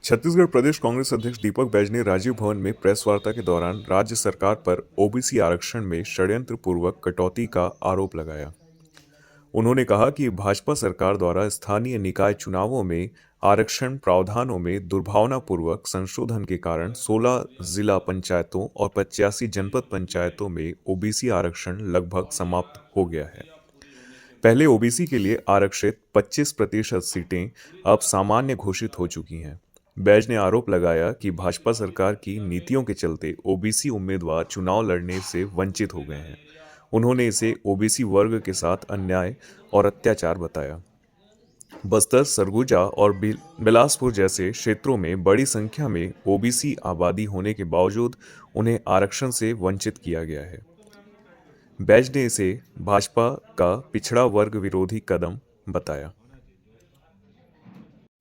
छत्तीसगढ़ प्रदेश कांग्रेस अध्यक्ष दीपक बैज ने राजीव भवन में प्रेस वार्ता के दौरान राज्य सरकार पर ओबीसी आरक्षण में षड्यंत्र पूर्वक कटौती का आरोप लगाया। उन्होंने कहा कि भाजपा सरकार द्वारा स्थानीय निकाय चुनावों में आरक्षण प्रावधानों में दुर्भावनापूर्वक संशोधन के कारण 16 जिला पंचायतों और 85 जनपद पंचायतों में ओबीसी आरक्षण लगभग समाप्त हो गया है। पहले ओबीसी के लिए आरक्षित 25% सीटें अब सामान्य घोषित हो चुकी हैं। बैज ने आरोप लगाया कि भाजपा सरकार की नीतियों के चलते ओबीसी उम्मीदवार चुनाव लड़ने से वंचित हो गए हैं। उन्होंने इसे ओबीसी वर्ग के साथ अन्याय और अत्याचार बताया। बस्तर, सरगुजा और बिलासपुर जैसे क्षेत्रों में बड़ी संख्या में ओबीसी आबादी होने के बावजूद उन्हें आरक्षण से वंचित किया गया है। बैज ने इसे भाजपा का पिछड़ा वर्ग विरोधी कदम बताया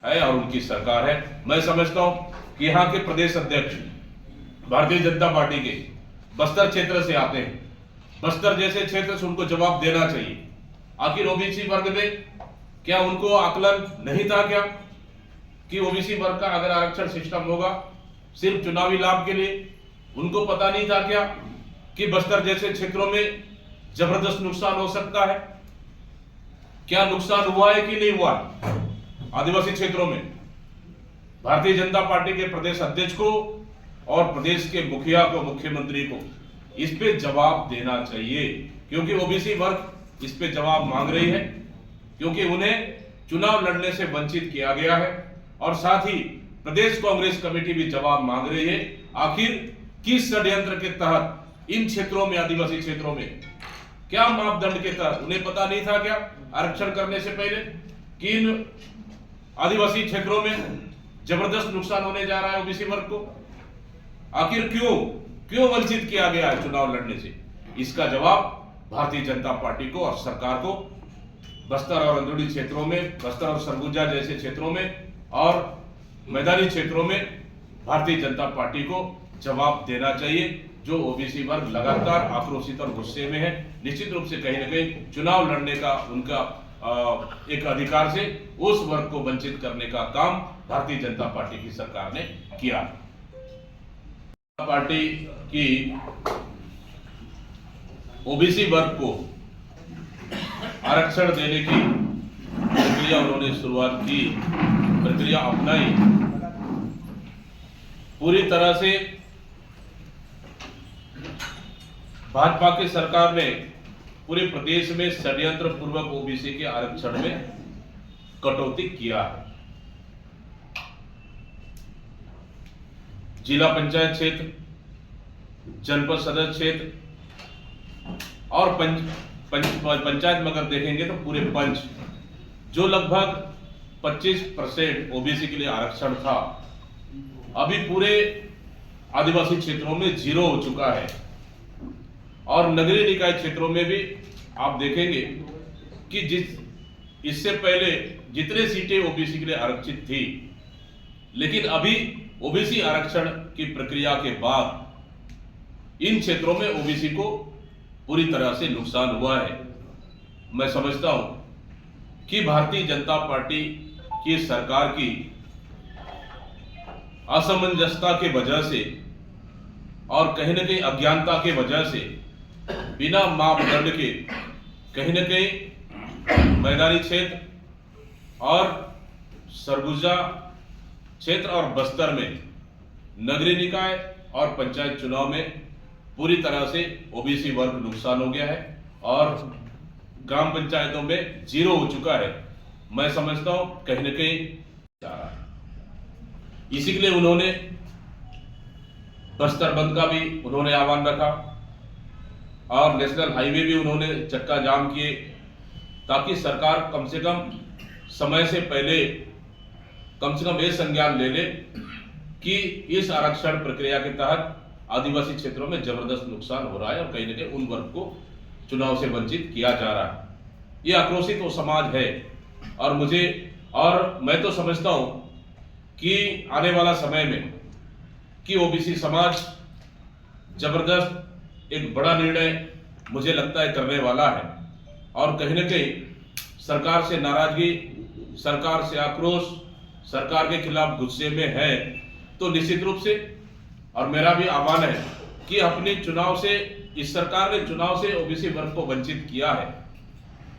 है और उनकी सरकार है। मैं समझता हूं कि यहाँ के प्रदेश अध्यक्ष भारतीय जनता पार्टी के बस्तर क्षेत्र से आते हैं। बस्तर जैसे क्षेत्र से उनको जवाब देना चाहिए। आखिर ओबीसी वर्ग में क्या उनको आकलन नहीं था क्या कि ओबीसी वर्ग का अगर आरक्षण सिस्टम होगा सिर्फ चुनावी लाभ के लिए? उनको पता नहीं था क्या कि बस्तर जैसे क्षेत्रों में जबरदस्त नुकसान हो सकता है? क्या नुकसान हुआ है कि नहीं हुआ? आदिवासी क्षेत्रों में भारतीय जनता पार्टी के प्रदेश अध्यक्ष को और प्रदेश के मुखिया को, मुख्यमंत्री को इस पे जवाब देना चाहिए, क्योंकि ओबीसी वर्ग इस पे जवाब मांग रही है, क्योंकि उन्हें चुनाव लड़ने से वंचित किया गया है। और साथ ही प्रदेश कांग्रेस कमेटी भी जवाब मांग रही है, आखिर किस षड्यंत्र के तहत इन क्षेत्रों में, आदिवासी क्षेत्रों में क्या मापदंड के तहत उन्हें पता नहीं था क्या आरक्षण करने से पहले कि इन आदिवासी क्षेत्रों में जबरदस्त नुकसान होने जा रहा है ओबीसी वर्ग को? आखिर क्यों वंचित किया गया है चुनाव लड़ने से? इसका जवाब भारतीय जनता पार्टी को और सरकार को बस्तर और अंदरूनी क्षेत्रों में, बस्तर और सरगुजा जैसे क्षेत्रों में और मैदानी क्षेत्रों में भारतीय जनता पार्टी को जवाब देना चाहिए। जो ओबीसी वर्ग लगातार आक्रोशित और गुस्से में है, निश्चित रूप से कहीं ना कहीं चुनाव लड़ने का उनका एक अधिकार से उस वर्ग को वंचित करने का काम भारतीय जनता पार्टी की सरकार ने किया। पार्टी की ओबीसी वर्ग को आरक्षण देने की प्रक्रिया उन्होंने शुरुआत की, प्रक्रिया अपनाई। पूरी तरह से भाजपा की सरकार ने पूरे प्रदेश में षड्यंत्र पूर्वक ओबीसी के आरक्षण में कटौती किया है। जिला पंचायत क्षेत्र, जनपद सदस्य क्षेत्र और पंचायत में अगर देखेंगे तो पूरे पंच, जो लगभग 25% ओबीसी के लिए आरक्षण था, अभी पूरे आदिवासी क्षेत्रों में 0 हो चुका है। और नगरीय निकाय क्षेत्रों में भी आप देखेंगे कि इससे पहले जितने सीटें ओबीसी के लिए आरक्षित थी, लेकिन अभी ओबीसी आरक्षण की प्रक्रिया के बाद इन क्षेत्रों में ओबीसी को पूरी तरह से नुकसान हुआ है। मैं समझता हूं कि भारतीय जनता पार्टी की सरकार की असमंजसता के वजह से और कहीं न कहीं अज्ञानता के वजह से बिना मापदंड के कहीं न कहीं मैदानी क्षेत्र और सरगुजा क्षेत्र और बस्तर में नगरीय निकाय और पंचायत चुनाव में पूरी तरह से ओबीसी वर्ग नुकसान हो गया है और ग्राम पंचायतों में 0 हो चुका है। मैं समझता हूं कहीं न कहीं जा रहा है। इसी के लिए उन्होंने बस्तर बंद का भी उन्होंने आह्वान रखा और नेशनल हाईवे भी उन्होंने चक्का जाम किए, ताकि सरकार कम से कम समय से पहले कम से कम ये संज्ञान ले ले कि इस आरक्षण प्रक्रिया के तहत आदिवासी क्षेत्रों में जबरदस्त नुकसान हो रहा है और कहीं न कहीं उन वर्ग को चुनाव से वंचित किया जा रहा है। ये आक्रोशित वो समाज है और मैं तो समझता हूं कि आने वाला समय में कि ओबीसी समाज जबरदस्त एक बड़ा निर्णय मुझे लगता है करने वाला है और कहीं न कहीं सरकार से नाराजगी, सरकार से आक्रोश सरकार के खिलाफ गुस्से में है तो निश्चित रूप से, और मेरा भी आह्वान है कि अपने चुनाव से, इस सरकार ने चुनाव से ओबीसी वर्ग को वंचित किया है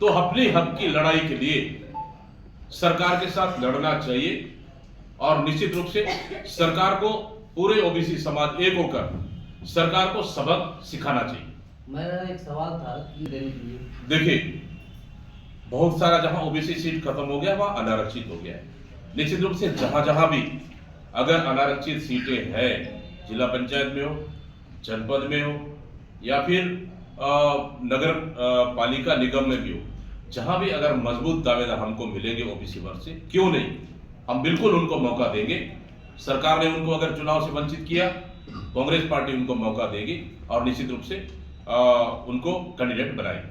तो अपने हक की लड़ाई के लिए सरकार के साथ लड़ना चाहिए और निश्चित रूप से सरकार को, पूरे ओबीसी समाज एक होकर सरकार को सबक सिखाना चाहिए। मेरा एक सवाल था कि देखिए, बहुत सारा जहां ओबीसी सीट खत्म हो गया वहां अनारक्षित हो गया है। निश्चित रूप से जहां जहां भी अगर अनारक्षित सीटें हैं, जिला पंचायत में हो, जनपद में हो या फिर नगर पालिका निगम में भी हो, जहां भी अगर मजबूत दावेदार हमको मिलेंगे ओबीसी वर्ग से, क्यों नहीं, हम बिल्कुल उनको मौका देंगे। सरकार ने उनको अगर चुनाव से वंचित किया, कांग्रेस पार्टी उनको मौका देगी और निश्चित रूप से उनको कैंडिडेट बनाएगी।